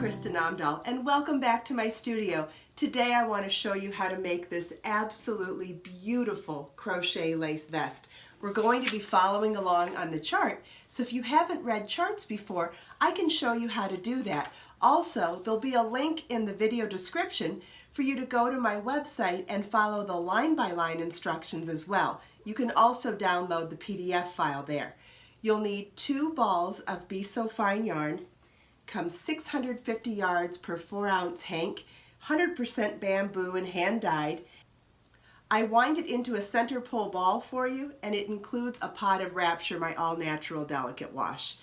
Kristin Omdahl, and welcome back to my studio. Today I want to show you how to make this absolutely beautiful crochet lace vest. We're going to be following along on the chart, so if you haven't read charts before, I can show you how to do that. Also, there'll be a link in the video description for you to go to my website and follow the line-by-line instructions as well. You can also download the PDF file there. You'll need 2 balls of Be So Fine yarn, comes 650 yards per 4-ounce hank, 100% bamboo and hand-dyed. I wind it into a center pull ball for you, and it includes a pot of Wrapture, my all-natural delicate wash.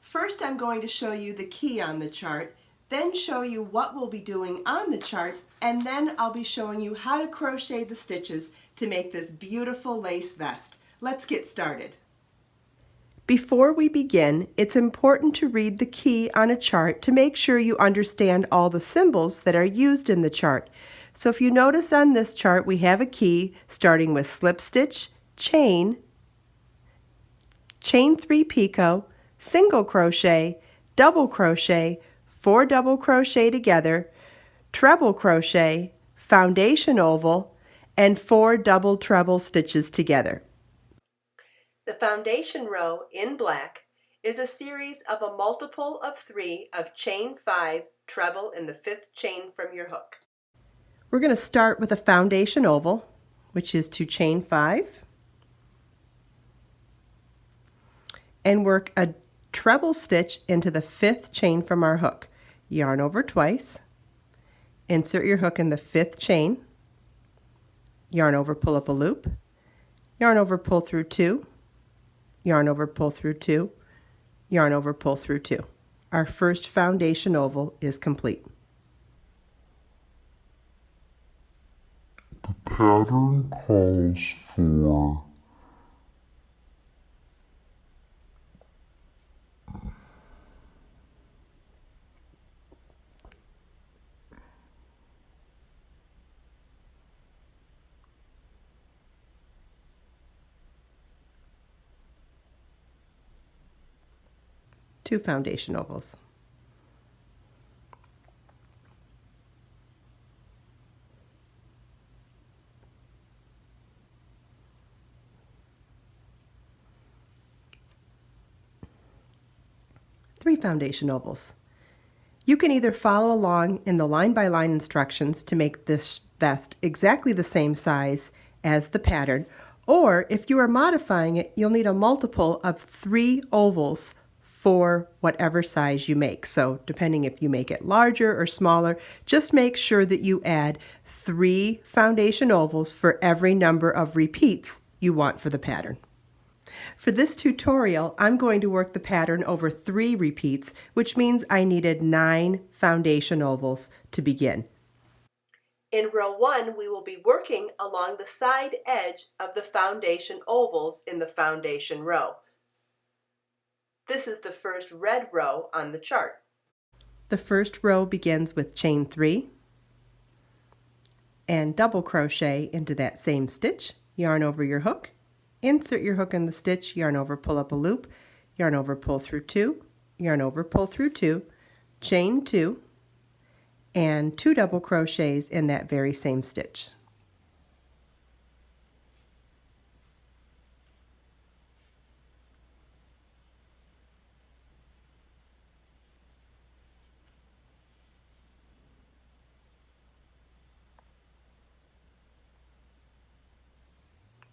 First, I'm going to show you the key on the chart, then show you what we'll be doing on the chart, and then I'll be showing you how to crochet the stitches to make this beautiful lace vest. Let's get started. Before we begin, it's important to read the key on a chart to make sure you understand all the symbols that are used in the chart. So if you notice on this chart, we have a key starting with slip stitch, chain 3 picot, single crochet, double crochet, 4 double crochet together, treble crochet, foundation oval, and 4 double treble stitches together. The foundation row in black is a series of a multiple of 3 of chain 5 treble in the 5th chain from your hook. We're going to start with a foundation oval, which is to chain 5, and work a treble stitch into the 5th chain from our hook. Yarn over twice, insert your hook in the 5th chain, yarn over, pull up a loop, yarn over, pull through 2, yarn over, pull through 2, yarn over, pull through 2. Our first foundation oval is complete. The pattern calls for 2 foundation ovals. Three foundation ovals. You can either follow along in the line-by-line instructions to make this vest exactly the same size as the pattern, or if you are modifying it, you'll need a multiple of 3 ovals for whatever size you make. So depending if you make it larger or smaller, just make sure that you add 3 foundation ovals for every number of repeats you want for the pattern. For this tutorial, I'm going to work the pattern over 3 repeats, which means I needed 9 foundation ovals to begin. In row 1, we will be working along the side edge of the foundation ovals in the foundation row. This is the first red row on the chart. The first row begins with chain 3 and double crochet into that same stitch, yarn over your hook, insert your hook in the stitch, yarn over, pull up a loop, yarn over, pull through 2, yarn over, pull through 2, chain 2, and 2 double crochets in that very same stitch.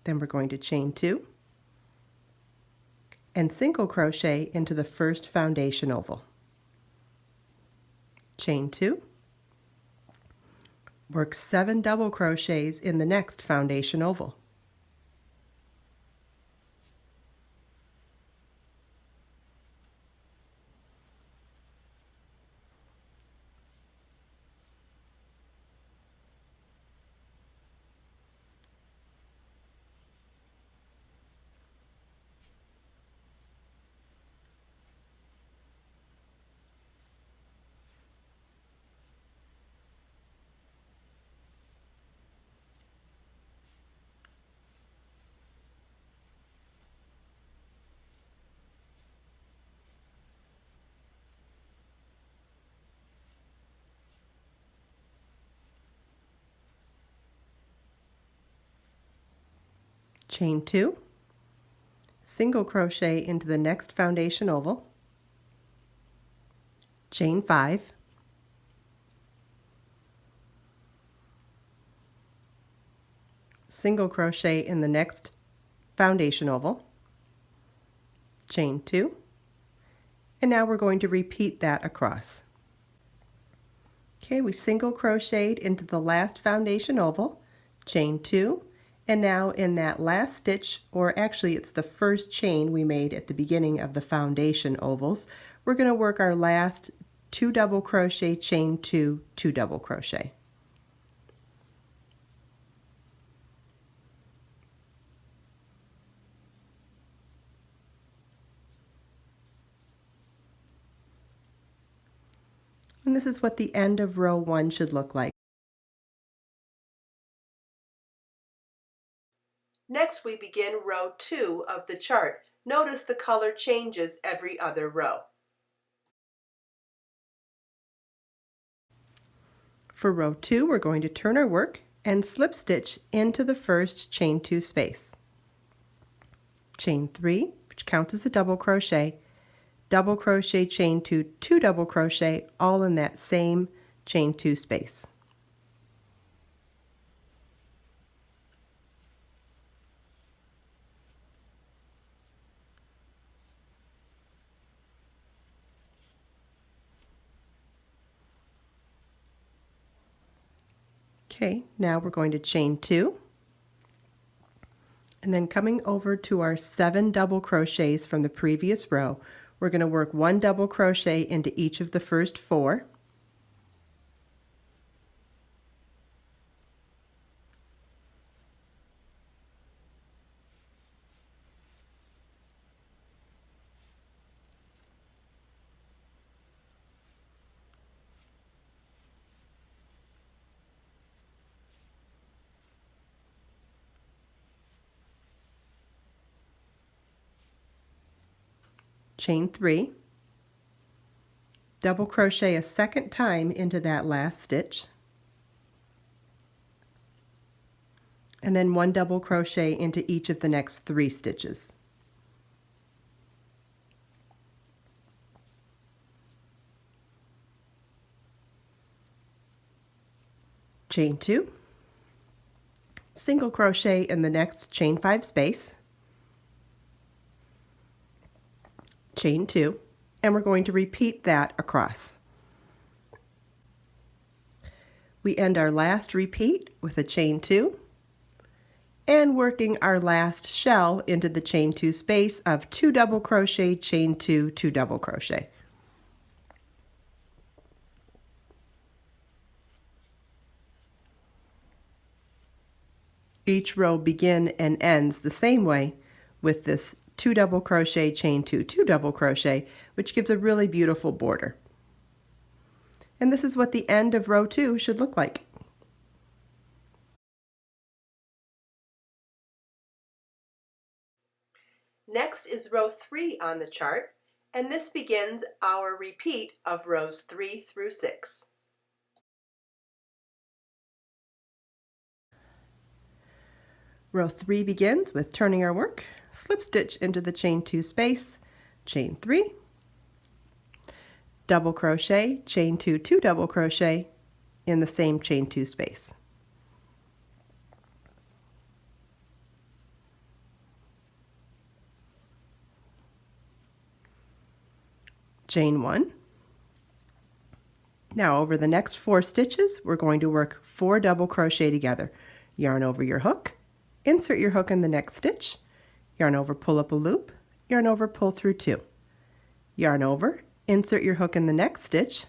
Then we're going to chain 2 and single crochet into the first foundation oval. Chain 2, work 7 double crochets in the next foundation oval. chain 2, single crochet into the next foundation oval, chain 5, single crochet in the next foundation oval, chain 2, and now we're going to repeat that across. Okay, we single crocheted into the last foundation oval, chain 2, and now in that last stitch, or actually it's the first chain we made at the beginning of the foundation ovals, we're going to work our last 2 double crochet, chain 2, 2 double crochet. And this is what the end of row 1 should look like. Next we begin row 2 of the chart. Notice the color changes every other row. For row 2, we're going to turn our work and slip stitch into the first chain 2 space. Chain 3, which counts as a double crochet, chain 2, 2 double crochet, all in that same chain 2 space. Okay, now we're going to chain 2, and then coming over to our 7 double crochets from the previous row, we're going to work 1 double crochet into each of the first 4. Chain 3, double crochet a second time into that last stitch, and then 1 double crochet into each of the next 3 stitches. Chain 2, single crochet in the next chain 5 space, chain 2, and we're going to repeat that across. We end our last repeat with a chain 2 and working our last shell into the chain 2 space of 2 double crochet, chain 2, 2 double crochet. Each row begins and ends the same way with this 2 double crochet, chain 2, 2 double crochet, which gives a really beautiful border. And this is what the end of row 2 should look like. Next is row 3 on the chart, and this begins our repeat of rows 3 through 6. Row 3 begins with turning our work, slip stitch into the chain 2 space, chain 3, double crochet, chain 2, 2 double crochet in the same chain 2 space. Chain 1. Now over the next 4 stitches, we're going to work 4 double crochet together. Yarn over your hook, insert your hook in the next stitch, yarn over, pull up a loop, yarn over, pull through 2. Yarn over, insert your hook in the next stitch,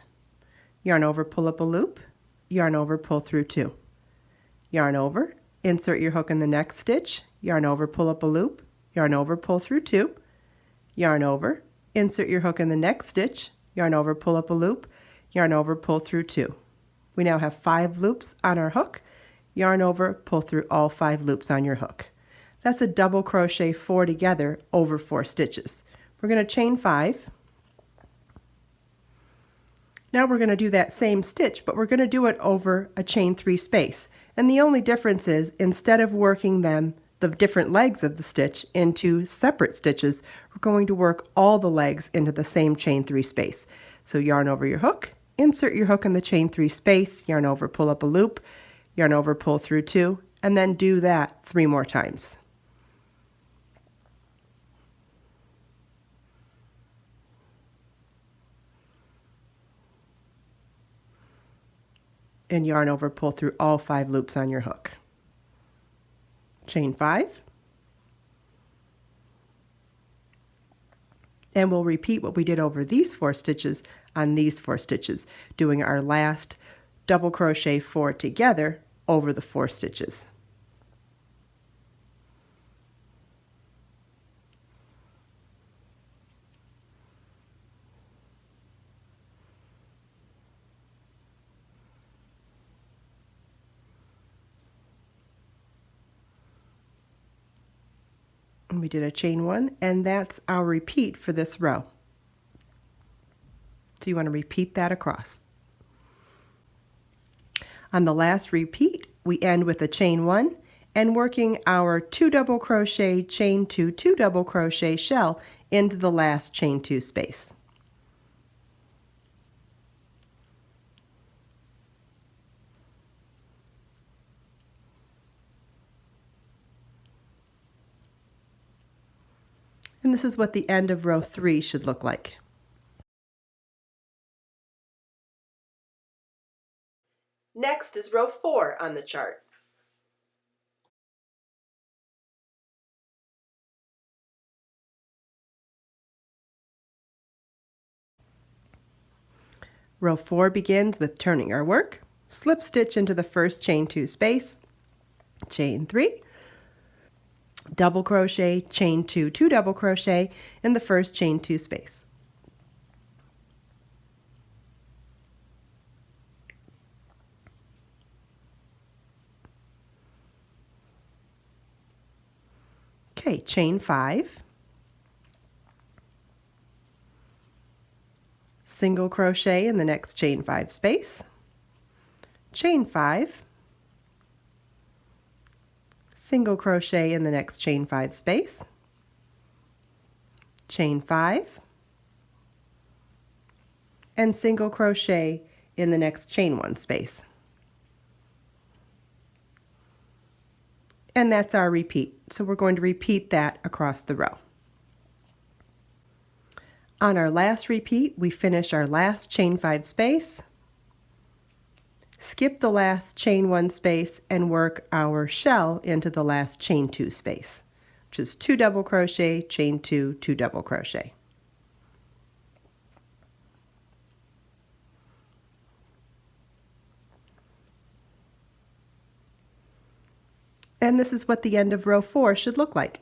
yarn over, pull up a loop, yarn over, pull through 2. Yarn over, insert your hook in the next stitch, yarn over, pull up a loop, yarn over, pull through 2. Yarn over, insert your hook in the next stitch, yarn over, pull up a loop, yarn over, pull through 2. We now have 5 loops on our hook. Yarn over, pull through all 5 loops on your hook. That's a double crochet 4 together over 4 stitches. We're going to chain 5. Now we're going to do that same stitch, but we're going to do it over a chain 3 space. And the only difference is, instead of working them the different legs of the stitch into separate stitches, we're going to work all the legs into the same chain 3 space. So yarn over your hook, insert your hook in the chain 3 space, yarn over, pull up a loop, yarn over, pull through 2, and then do that 3 more times. And yarn over, pull through all 5 loops on your hook. Chain 5. And we'll repeat what we did over these 4 stitches on these 4 stitches, doing our last double crochet 4 together over the 4 stitches. And we did a chain 1, and that's our repeat for this row. So you want to repeat that across. On the last repeat, we end with a chain 1 and working our 2 double crochet, chain 2, 2 double crochet shell into the last chain 2 space. And this is what the end of row 3 should look like. Next is row 4 on the chart. Row 4 begins with turning our work, slip stitch into the first chain 2 space, chain 3, double crochet, chain 2, 2 double crochet in the first chain 2 space. Okay, chain 5, single crochet in the next chain 5 space, chain 5, single crochet in the next chain 5 space, chain 5, and single crochet in the next chain 1 space. And that's our repeat. So we're going to repeat that across the row. On our last repeat, we finish our last chain 5 space, skip the last chain 1 space, and work our shell into the last chain 2 space, which is 2 double crochet, chain 2, 2 double crochet. And this is what the end of row 4 should look like.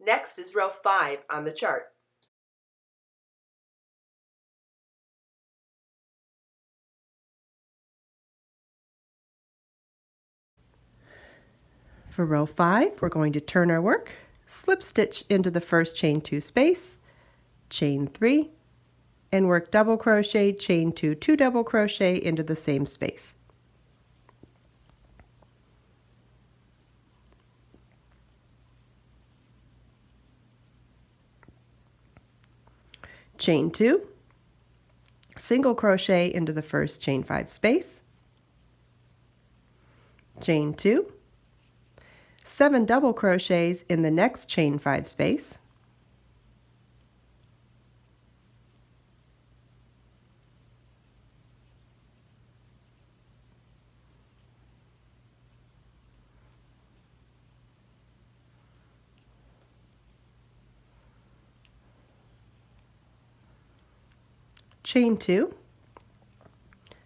Next is row 5 on the chart. For row 5, we're going to turn our work, slip stitch into the first chain 2 space, chain 3, and work double crochet, chain 2, 2 double crochet into the same space. Chain 2, single crochet into the first chain 5 space, chain 2, 7 double crochets in the next chain 5 space, chain 2,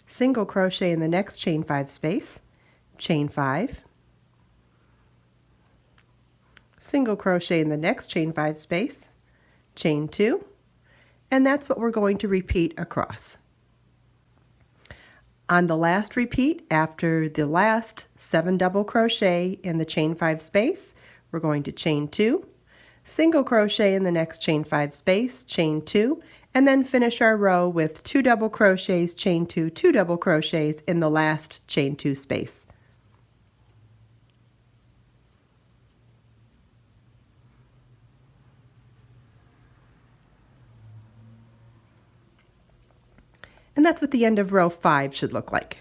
single crochet in the next chain 5 space, chain 5, single crochet in the next chain 5 space, chain 2, and that's what we're going to repeat across. On the last repeat, after the last 7 double crochet in the chain 5 space, we're going to chain 2, single crochet in the next chain 5 space, chain 2, and then finish our row with 2 double crochets, chain 2, 2 double crochets in the last chain 2 space. And that's what the end of row 5 should look like.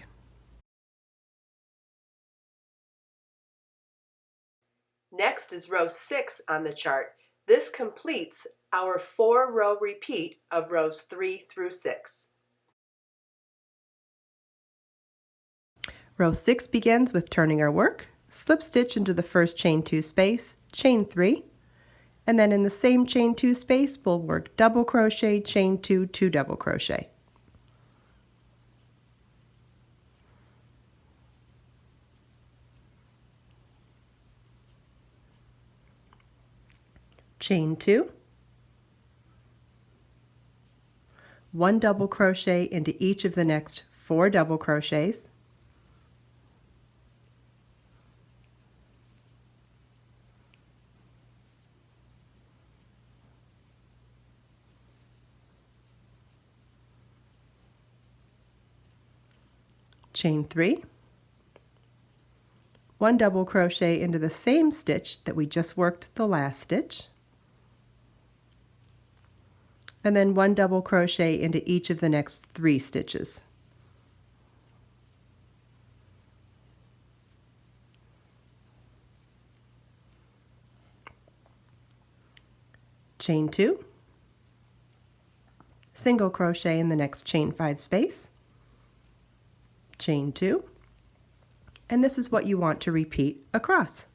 Next is row 6 on the chart. This completes our 4-row repeat of rows 3 through 6. Row 6 begins with turning our work, slip stitch into the first chain 2 space, chain 3, and then in the same chain 2 space we'll work double crochet, chain 2, 2 double crochet. Chain 2, 1 double crochet into each of the next 4 double crochets, chain 3, 1 double crochet into the same stitch that we just worked the last stitch, and then 1 double crochet into each of the next 3 stitches. Chain 2, single crochet in the next chain 5 space, chain 2, and this is what you want to repeat across.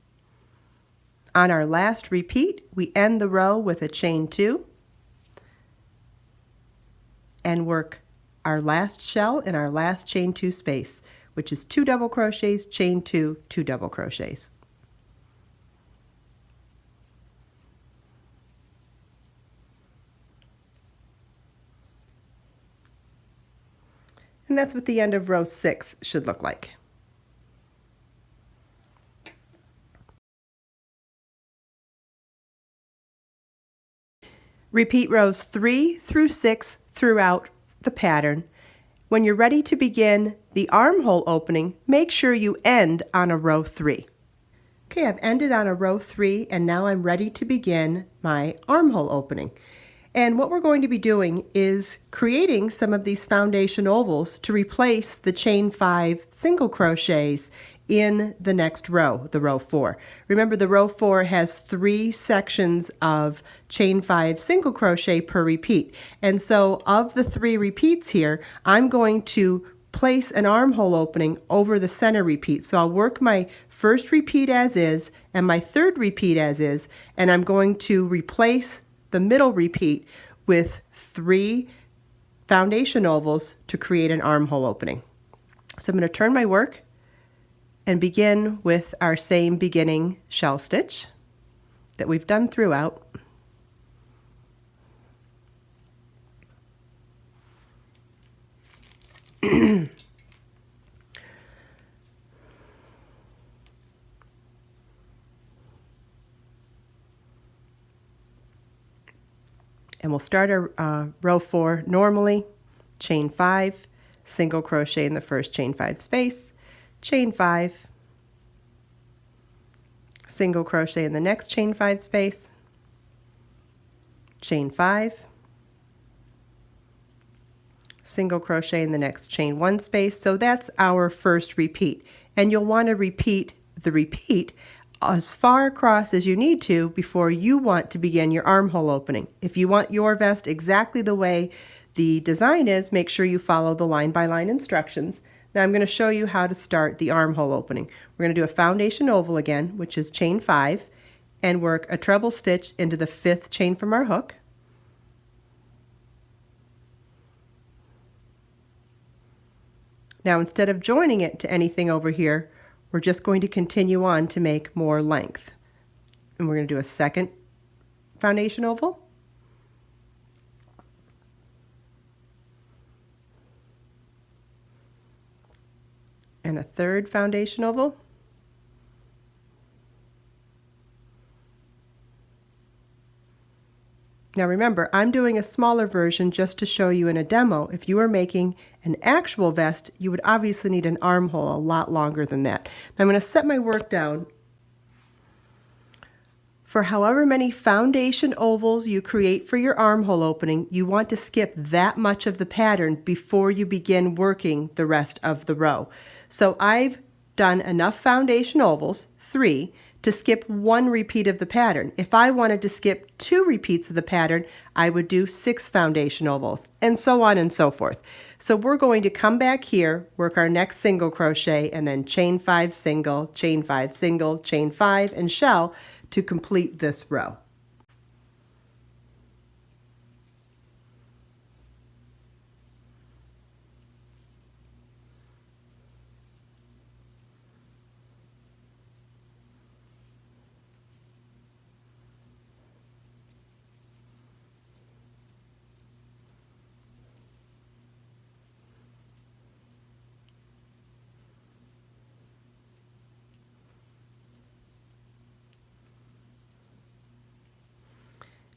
On our last repeat, we end the row with a chain 2 and work our last shell in our last chain 2 space, which is 2 double crochets, chain 2, 2 double crochets. And that's what the end of row 6 should look like. Repeat rows 3 through 6 throughout the pattern. When you're ready to begin the armhole opening, make sure you end on a row 3. Okay, I've ended on a row 3 and now I'm ready to begin my armhole opening. And what we're going to be doing is creating some of these foundation ovals to replace the chain 5 single crochets in the next row, the row 4. Remember, the row 4 has 3 sections of chain 5 single crochet per repeat. And so of the 3 repeats here, I'm going to place an armhole opening over the center repeat. So I'll work my first repeat as is and my third repeat as is, and I'm going to replace the middle repeat with 3 foundation ovals to create an armhole opening. So I'm going to turn my work and begin with our same beginning shell stitch that we've done throughout. And we'll start our row 4 normally, chain 5, single crochet in the first chain 5 space, chain 5, single crochet in the next chain 5 space, chain 5, single crochet in the next chain 1 space. So that's our first repeat, and you'll want to repeat the repeat as far across as you need to before you want to begin your armhole opening. If you want your vest exactly the way the design is, make sure you follow the line-by-line instructions. Now I'm going to show you how to start the armhole opening. We're going to do a foundation oval again, which is chain 5, and work a treble stitch into the 5th chain from our hook. Now instead of joining it to anything over here, we're just going to continue on to make more length. And we're going to do a second foundation oval. And a third foundation oval. Now remember, I'm doing a smaller version just to show you in a demo. If you were making an actual vest, you would obviously need an armhole a lot longer than that. Now I'm going to set my work down. For however many foundation ovals you create for your armhole opening, you want to skip that much of the pattern before you begin working the rest of the row. So I've done enough foundation ovals, 3, to skip 1 repeat of the pattern. If I wanted to skip 2 repeats of the pattern, I would do 6 foundation ovals, and so on and so forth. So we're going to come back here, work our next single crochet, and then chain 5 single, chain 5 single, chain 5, and shell to complete this row.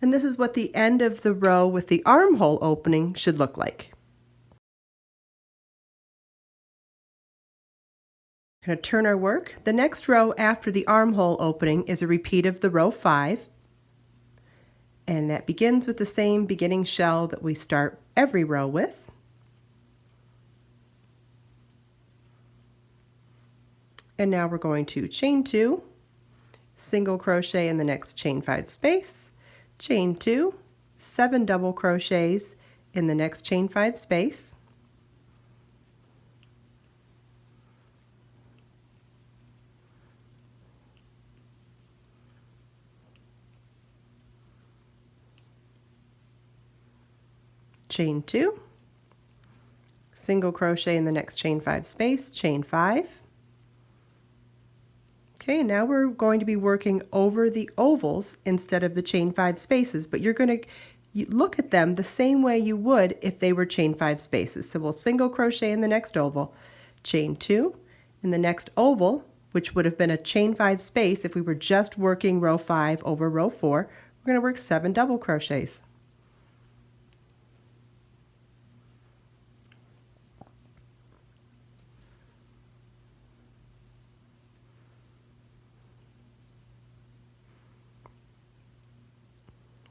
And this is what the end of the row with the armhole opening should look like. I'm going to turn our work. The next row after the armhole opening is a repeat of the row 5. And that begins with the same beginning shell that we start every row with. And now we're going to chain 2, single crochet in the next chain 5 space, chain 2, 7 double crochets in the next chain 5 space, chain 2, single crochet in the next chain 5 space, chain 5. Okay, and now we're going to be working over the ovals instead of the chain 5 spaces, but you're going to look at them the same way you would if they were chain 5 spaces. So we'll single crochet in the next oval, chain 2 in the next oval, which would have been a chain 5 space if we were just working row 5 over row 4. We're going to work 7 double crochets.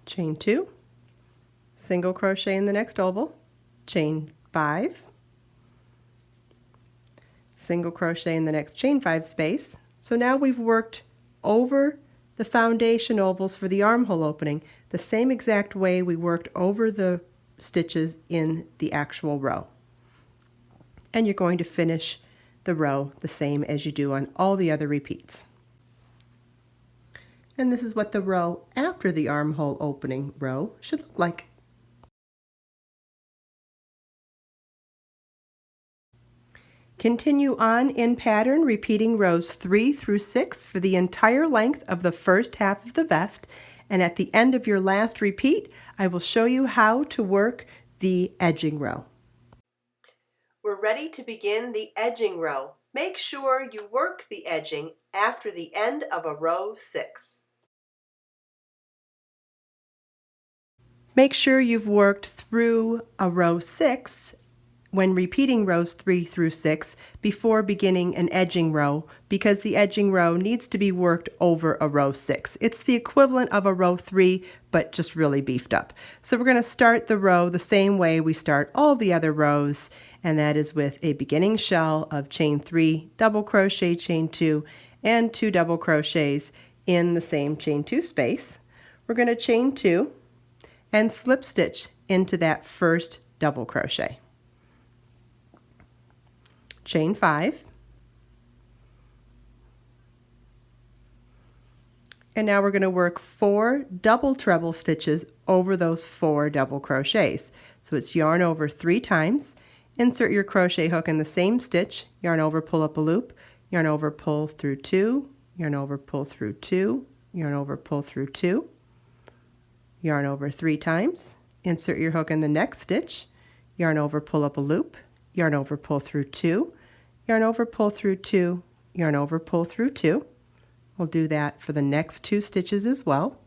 Chain 2, single crochet in the next oval, chain 5, single crochet in the next chain 5 space. So now we've worked over the foundation ovals for the armhole opening the same exact way we worked over the stitches in the actual row. And you're going to finish the row the same as you do on all the other repeats. And this is what the row after the armhole opening row should look like. Continue on in pattern, repeating rows 3 through 6 for the entire length of the first half of the vest. And at the end of your last repeat, I will show you how to work the edging row. We're ready to begin the edging row. Make sure you work the edging after the end of a row 6. Make sure you've worked through a row 6 when repeating rows 3 through 6 before beginning an edging row, because the edging row needs to be worked over a row 6. It's the equivalent of a row 3, but just really beefed up. So we're going to start the row the same way we start all the other rows, and that is with a beginning shell of chain 3, double crochet, chain 2, and 2 double crochets in the same chain 2 space. We're going to chain 2 and slip stitch into that first double crochet. Chain 5. And now we're going to work 4 double treble stitches over those 4 double crochets. So it's yarn over 3 times, insert your crochet hook in the same stitch, yarn over, pull up a loop, yarn over, pull through 2, yarn over, pull through 2, yarn over, pull through 2, yarn over 3 times, insert your hook in the next stitch, yarn over, pull up a loop, yarn over, pull through 2, yarn over, pull through 2, yarn over, pull through 2. We'll do that for the next 2 stitches as well.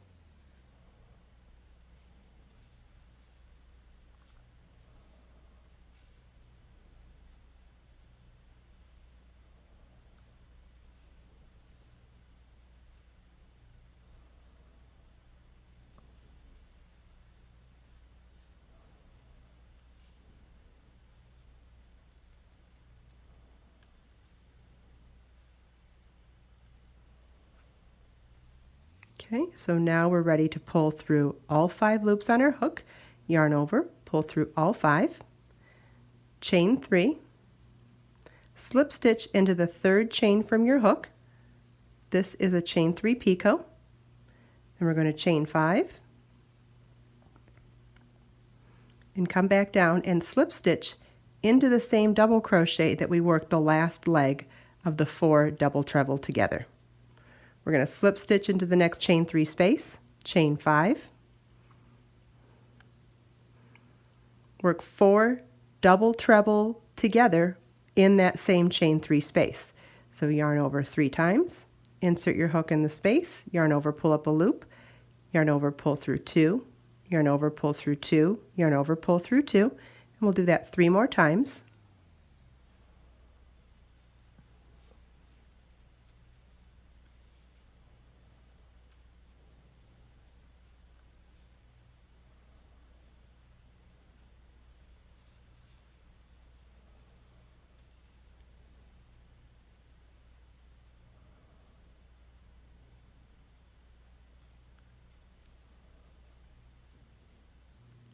Okay, so now we're ready to pull through all 5 loops on our hook, yarn over, pull through all 5, chain 3, slip stitch into the 3rd chain from your hook. This is a chain 3 picot. Then we're going to chain 5 and come back down and slip stitch into the same double crochet that we worked the last leg of the 4 double treble together. We're going to slip stitch into the next chain 3 space, chain 5, work 4 double treble together in that same chain 3 space. So yarn over 3 times, insert your hook in the space, yarn over, pull up a loop, yarn over, pull through 2, yarn over, pull through 2, yarn over, pull through 2, and we'll do that 3 more times.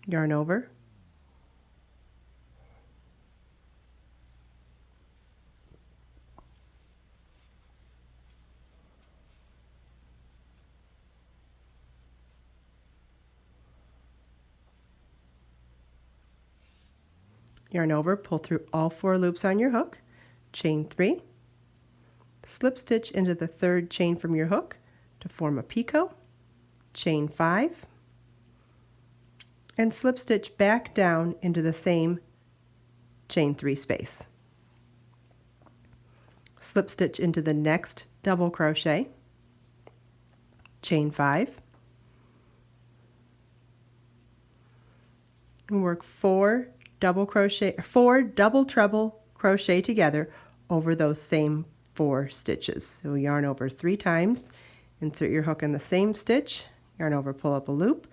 Yarn over, yarn over, pull through all 4 loops on your hook, chain 3, slip stitch into the 3rd chain from your hook to form a picot, chain 5, and slip stitch back down into the same chain 3 space. Slip stitch into the next double crochet, chain 5, and work 4 double treble crochet together over those same 4 stitches. So yarn over 3 times, insert your hook in the same stitch, yarn over, pull up a loop,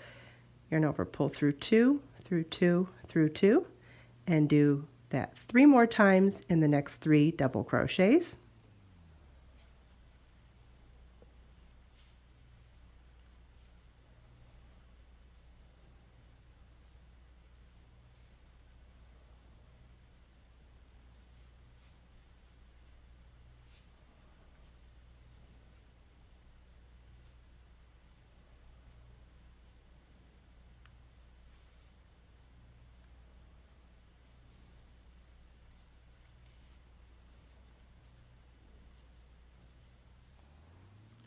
yarn over, pull through 2, through 2, through 2, and do that 3 more times in the next 3 double crochets.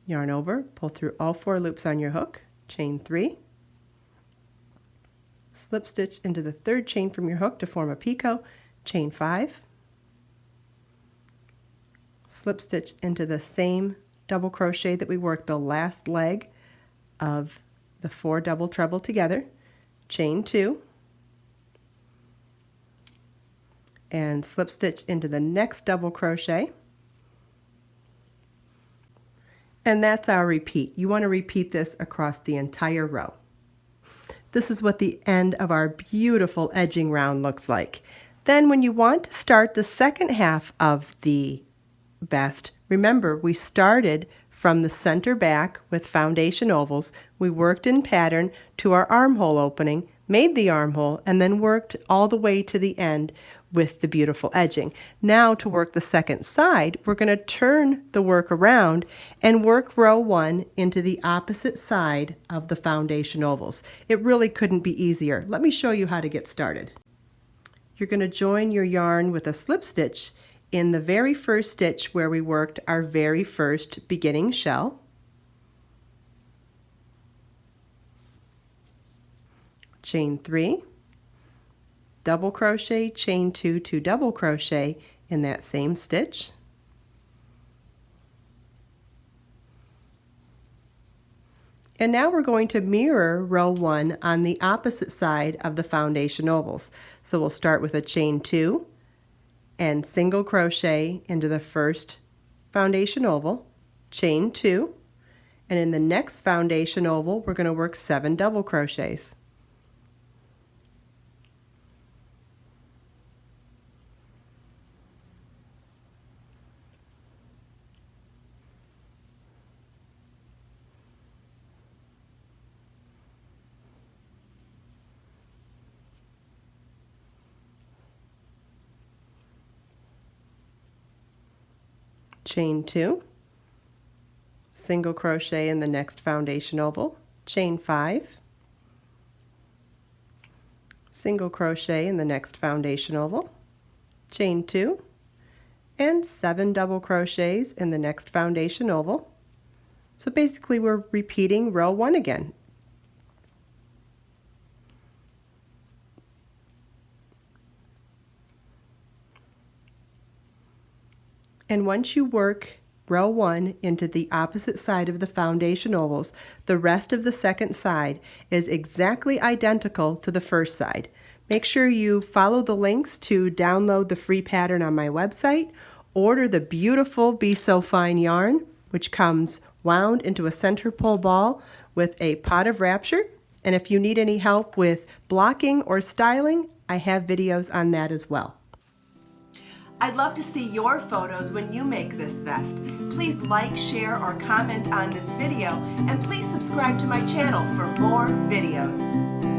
Yarn over, pull through all 4 loops on your hook, chain 3, slip stitch into the 3rd chain from your hook to form a picot, chain 5, slip stitch into the same double crochet that we worked the last leg of the 4 double treble together, chain 2, and slip stitch into the next double crochet. And that's our repeat. You want to repeat this across the entire row. This is what the end of our beautiful edging round looks like. Then when you want to start the second half of the vest, remember we started from the center back with foundation ovals. We worked in pattern to our armhole opening, made the armhole, and then worked all the way to the end with the beautiful edging. Now to work the second side, we're going to turn the work around and work row 1 into the opposite side of the foundation ovals. It really couldn't be easier. Let me show you how to get started. You're going to join your yarn with a slip stitch in the very first stitch where we worked our very first beginning shell. Chain 3, double crochet, chain 2, 2 double crochet in that same stitch. And now we're going to mirror row 1 on the opposite side of the foundation ovals. So we'll start with a chain 2 and single crochet into the first foundation oval, chain 2, and in the next foundation oval we're going to work 7 double crochets. chain 2, single crochet in the next foundation oval, chain 5, single crochet in the next foundation oval, chain 2, and 7 double crochets in the next foundation oval. So basically we're repeating row 1 again. And once you work row 1 into the opposite side of the foundation ovals, the rest of the second side is exactly identical to the first side. Make sure you follow the links to download the free pattern on my website, order the beautiful Be So Fine yarn, which comes wound into a center pole ball with a pot of Wrapture. And if you need any help with blocking or styling, I have videos on that as well. I'd love to see your photos when you make this vest. Please like, share, or comment on this video, and please subscribe to my channel for more videos.